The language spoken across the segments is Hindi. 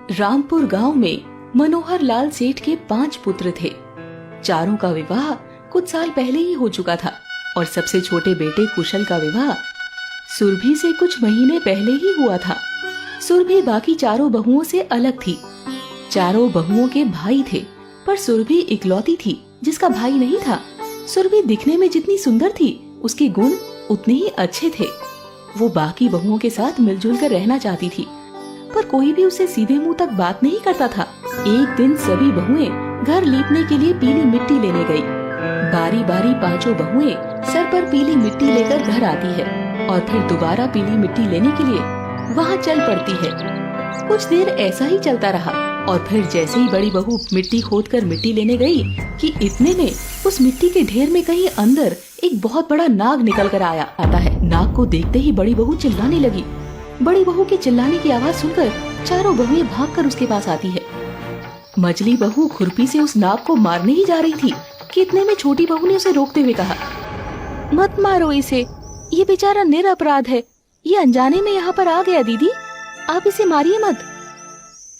रामपुर गांव में मनोहर लाल सेठ के 5 पुत्र थे। चारों का विवाह कुछ साल पहले ही हो चुका था और सबसे छोटे बेटे कुशल का विवाह सुरभि से कुछ महीने पहले ही हुआ था। सुरभि बाकी चारों बहुओं से अलग थी। चारों बहुओं के भाई थे, पर सुरभि इकलौती थी जिसका भाई नहीं था। सुरभि दिखने में जितनी सुंदर थी, उसके गुण उतने ही अच्छे थे। वो बाकी बहुओं के साथ मिलजुल कर रहना चाहती थी, पर कोई भी उसे सीधे मुंह तक बात नहीं करता था। एक दिन सभी बहुएं घर लीपने के लिए पीली मिट्टी लेने गई। बारी बारी 5 बहुएं सर पर पीली मिट्टी लेकर घर आती है और फिर दोबारा पीली मिट्टी लेने के लिए वहाँ चल पड़ती है। कुछ देर ऐसा ही चलता रहा और फिर जैसे ही बड़ी बहू मिट्टी खोदकर मिट्टी लेने गई कि इतने में उस मिट्टी के ढेर में कहीं अंदर एक बहुत बड़ा नाग निकल कर आता है। नाग को देखते ही बड़ी बहू चिल्लाने लगी। बड़ी बहू के चिल्लाने की आवाज सुनकर चारों बहुएं भागकर उसके पास आती है। मझली बहू खुरपी से उस नाग को मारने ही जा रही थी कि इतने में छोटी बहू ने उसे रोकते हुए कहा, मत मारो इसे, ये बेचारा निरपराध है। ये अनजाने में यहाँ पर आ गया दीदी, आप इसे मारिए मत।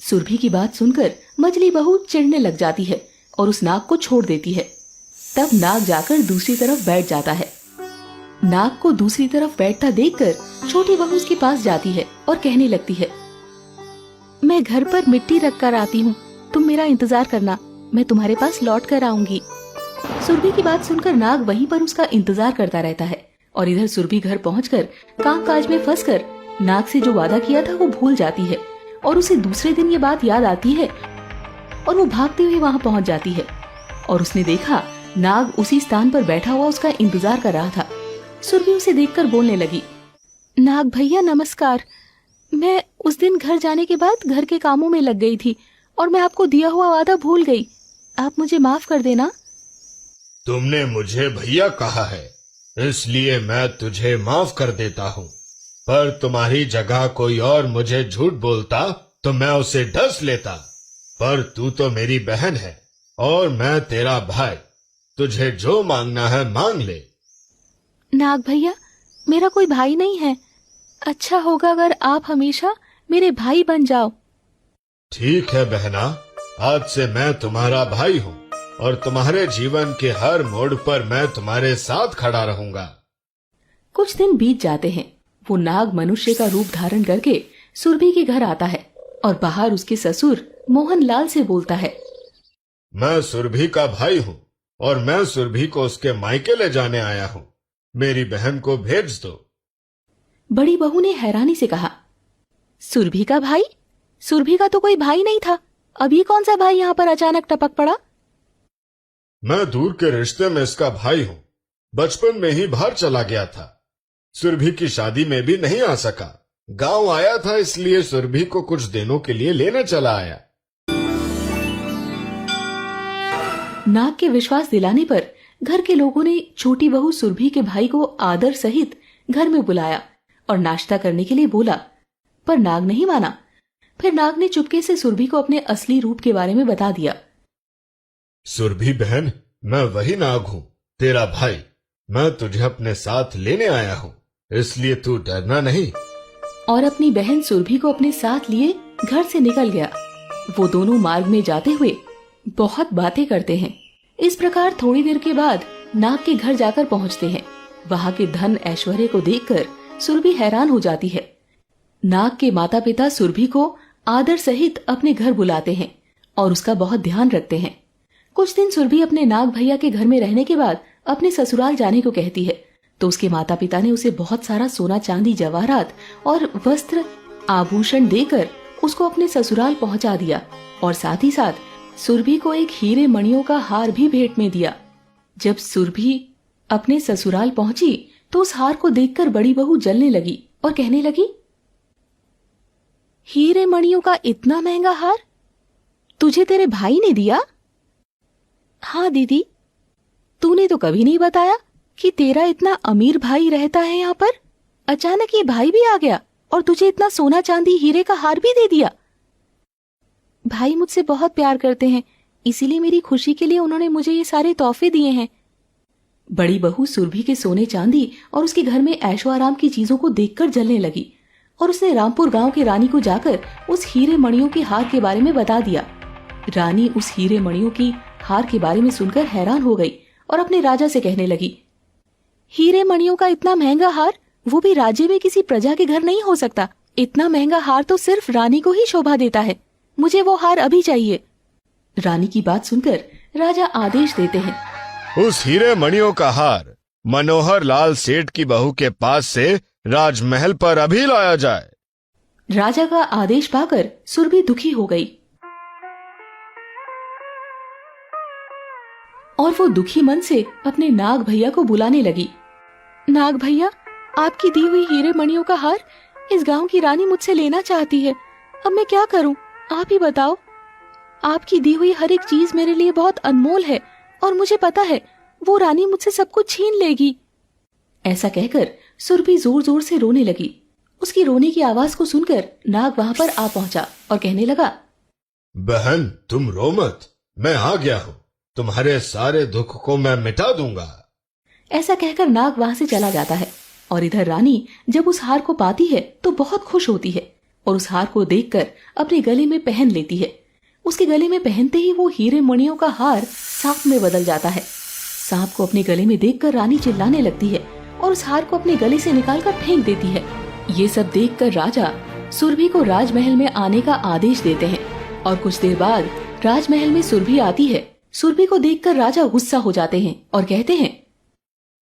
सुरभि की बात सुनकर मझली बहू चिढ़ने लग जाती है और उस नाग को छोड़ देती है। तब नाग जाकर दूसरी तरफ बैठ जाता है। नाग को दूसरी तरफ बैठता देखकर छोटी बहू उसके पास जाती है और कहने लगती है, मैं घर पर मिट्टी रख कर आती हूँ, तुम मेरा इंतजार करना, मैं तुम्हारे पास लौट कर आऊंगी। सुरभि की बात सुनकर नाग वहीं पर उसका इंतजार करता रहता है और इधर सुरभि घर पहुंचकर कामकाज में फंसकर नाग से जो वादा किया था वो भूल जाती है और उसे दूसरे दिन ये बात याद आती है और वो भागते हुए वहां पहुंच जाती है और उसने देखा नाग उसी स्थान पर बैठा हुआ उसका इंतजार कर रहा था। सुरभि उसे देखकर बोलने लगी, नाग भैया नमस्कार, मैं उस दिन घर जाने के बाद घर के कामों में लग गई थी और मैं आपको दिया हुआ वादा भूल गई, आप मुझे माफ कर देना। तुमने मुझे भैया कहा है, इसलिए मैं तुझे माफ कर देता हूँ, पर तुम्हारी जगह कोई और मुझे झूठ बोलता तो मैं उसे डस लेता। पर तू तो मेरी बहन है और मैं तेरा भाई, तुझे जो मांगना है मांग ले। नाग भैया, मेरा कोई भाई नहीं है, अच्छा होगा अगर आप हमेशा मेरे भाई बन जाओ। ठीक है बहना, आज से मैं तुम्हारा भाई हूँ और तुम्हारे जीवन के हर मोड़ पर मैं तुम्हारे साथ खड़ा रहूंगा। कुछ दिन बीत जाते हैं। वो नाग मनुष्य का रूप धारण करके सुरभि के घर आता है और बाहर उसके ससुर मोहन लाल से बोलता है, मैं सुरभि का भाई हूँ और मैं सुरभि को उसके मायके ले जाने आया हूँ, मेरी बहन को भेज दो। बड़ी बहू ने हैरानी से कहा, सुरभि का भाई? सुरभि का तो कोई भाई नहीं था, अभी कौन सा भाई यहाँ पर अचानक टपक पड़ा? मैं दूर के रिश्ते में इसका भाई हूँ, बचपन में ही बाहर चला गया था, सुरभि की शादी में भी नहीं आ सका, गांव आया था इसलिए सुरभि को कुछ दिनों के लिए लेने चला आया। नाग के विश्वास दिलाने पर घर के लोगों ने छोटी बहू सुरभि के भाई को आदर सहित घर में बुलाया और नाश्ता करने के लिए बोला, पर नाग नहीं माना। फिर नाग ने चुपके से सुरभि को अपने असली रूप के बारे में बता दिया। सुरभि बहन, मैं वही नाग हूँ, तेरा भाई, मैं तुझे अपने साथ लेने आया हूँ, इसलिए तू डरना नहीं। और अपनी बहन सुरभि को अपने साथ लिए घर से निकल गया। वो दोनों मार्ग में जाते हुए बहुत बातें करते हैं। इस प्रकार थोड़ी देर के बाद नाग के घर जाकर पहुंचते हैं। वहां के धन ऐश्वर्य को देखकर सुरभि हैरान हो जाती है। नाग के माता पिता सुरभि को आदर सहित अपने घर बुलाते हैं और उसका बहुत ध्यान रखते हैं। कुछ दिन सुरभि अपने नाग भैया के घर में रहने के बाद अपने ससुराल जाने को कहती है, तो उसके माता पिता ने उसे बहुत सारा सोना चांदी जवाहरात और वस्त्र आभूषण देकर उसको अपने ससुराल पहुंचा दिया और साथ ही साथ सुरभि को एक हीरे मणियों का हार भी भेंट में दिया। जब सुरभि अपने ससुराल पहुंची तो उस हार को देखकर बड़ी बहू जलने लगी और कहने लगी, हीरे मणियों का इतना महंगा हार तुझे तेरे भाई ने दिया? हाँ दीदी, तूने तो कभी नहीं बताया कि तेरा इतना अमीर भाई रहता है यहाँ पर। अचानक ये भाई भी आ गया और तुझे इतना सोना चांदी हीरे का हार भी दे दिया। भाई मुझसे बहुत प्यार करते हैं, इसीलिए मेरी खुशी के लिए उन्होंने मुझे ये सारे तोहफे दिए हैं। बड़ी बहू सुरभि के सोने चांदी और उसके घर में ऐशो आराम की चीजों को देखकर जलने लगी और उसने रामपुर गांव की रानी को जाकर उस हीरे मणियों के हार के बारे में बता दिया। रानी उस हीरे मणियों की हार के बारे में सुनकर हैरान हो गई और अपने राजा से कहने लगी, हीरे मणियों का इतना महंगा हार, वो भी राज्य में किसी प्रजा के घर नहीं हो सकता। इतना महंगा हार तो सिर्फ रानी को ही शोभा देता है। मुझे वो हार अभी चाहिए। रानी की बात सुनकर राजा आदेश देते हैं, उस हीरे मणियों का हार मनोहर लाल सेठ की बहू के पास से राजमहल पर अभी लाया जाए। राजा का आदेश पाकर सुरभि दुखी हो गई और वो दुखी मन से अपने नाग भैया को बुलाने लगी। नाग भैया, आपकी दी हुई हीरे मणियों का हार इस गांव की रानी मुझसे लेना चाहती है। अब मैं क्या करूं? आप ही बताओ। आपकी दी हुई हर एक चीज मेरे लिए बहुत अनमोल है और मुझे पता है वो रानी मुझसे सब कुछ छीन लेगी। ऐसा कहकर सुरभि जोर जोर से रोने लगी। उसकी रोने की आवाज को सुनकर नाग वहां पर आ पहुंचा और कहने लगा, बहन तुम रो मत, मैं आ गया हूँ। तुम्हारे सारे दुख को मैं मिटा दूंगा। ऐसा कहकर नाग वहां से चला जाता है और इधर रानी जब उस हार को पाती है तो बहुत खुश होती है और उस हार को देखकर अपने गले में पहन लेती है। उसके गले में पहनते ही वो हीरे मणियों का हार सांप में बदल जाता है। सांप को अपने गले में देखकर रानी चिल्लाने लगती है और उस हार को अपने गले से निकालकर फेंक देती है। ये सब देखकर राजा सुरभि को राजमहल में आने का आदेश देते हैं और कुछ देर बाद राजमहल में सुरभि आती है। सुरभि को देखकर राजा गुस्सा हो जाते हैं और कहते हैं,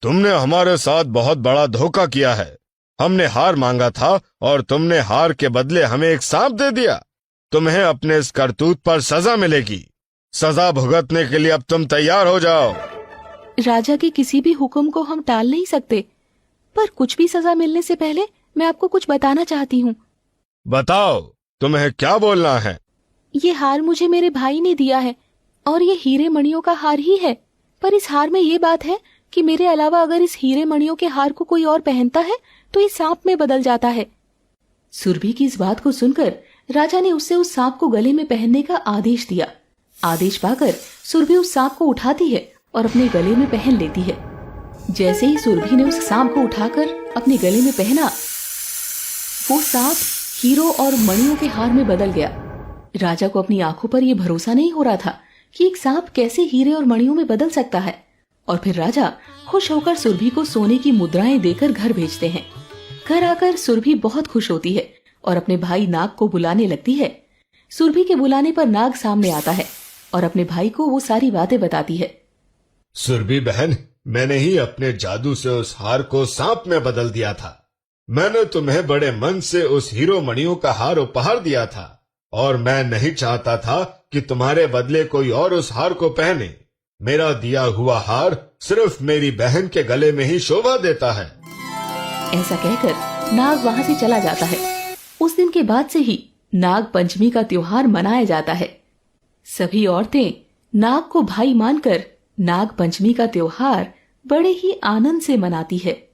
तुमने हमारे साथ बहुत बड़ा धोखा किया है। हमने हार मांगा था और तुमने हार के बदले हमें एक सांप दे दिया। तुम्हें अपने इस करतूत पर सजा मिलेगी। सजा भुगतने के लिए अब तुम तैयार हो जाओ। राजा के किसी भी हुक्म को हम टाल नहीं सकते, पर कुछ भी सजा मिलने से पहले मैं आपको कुछ बताना चाहती हूँ। बताओ, तुम्हें क्या बोलना है? ये हार मुझे मेरे भाई ने दिया है और ये हीरे मणियों का हार ही है, पर इस हार में ये बात है कि मेरे अलावा अगर इस हीरे मणियों के हार को कोई और पहनता है तो ये सांप में बदल जाता है। सुरभि की इस बात को सुनकर राजा ने उससे उस सांप को गले में पहनने का आदेश दिया। आदेश पाकर सुरभि उस सांप को उठाती है और अपने गले में पहन लेती है। जैसे ही सुरभि ने उस सांप को उठाकर अपने गले में पहना, वो सांप हीरो और मणियों के हार में बदल गया। राजा को अपनी आंखों पर यह भरोसा नहीं हो रहा था कि एक सांप कैसे हीरे और मणियों में बदल सकता है। और फिर राजा खुश होकर सुरभि को सोने की मुद्राएं देकर घर भेजते हैं। घर आकर सुरभि बहुत खुश होती है और अपने भाई नाग को बुलाने लगती है। सुरभि के बुलाने पर नाग सामने आता है और अपने भाई को वो सारी बातें बताती है। सुरभि बहन, मैंने ही अपने जादू से उस हार को सांप में बदल दिया था। मैंने तुम्हें बड़े मन से उस हीरो मणियों का हार उपहार दिया था और मैं नहीं चाहता था कि तुम्हारे बदले कोई और उस हार को पहने। मेरा दिया हुआ हार सिर्फ मेरी बहन के गले में ही शोभा देता है। ऐसा कहकर नाग वहां से चला जाता है। उस दिन के बाद से ही नाग पंचमी का त्योहार मनाया जाता है। सभी औरतें नाग को भाई मानकर नाग पंचमी का त्योहार बड़े ही आनंद से मनाती है।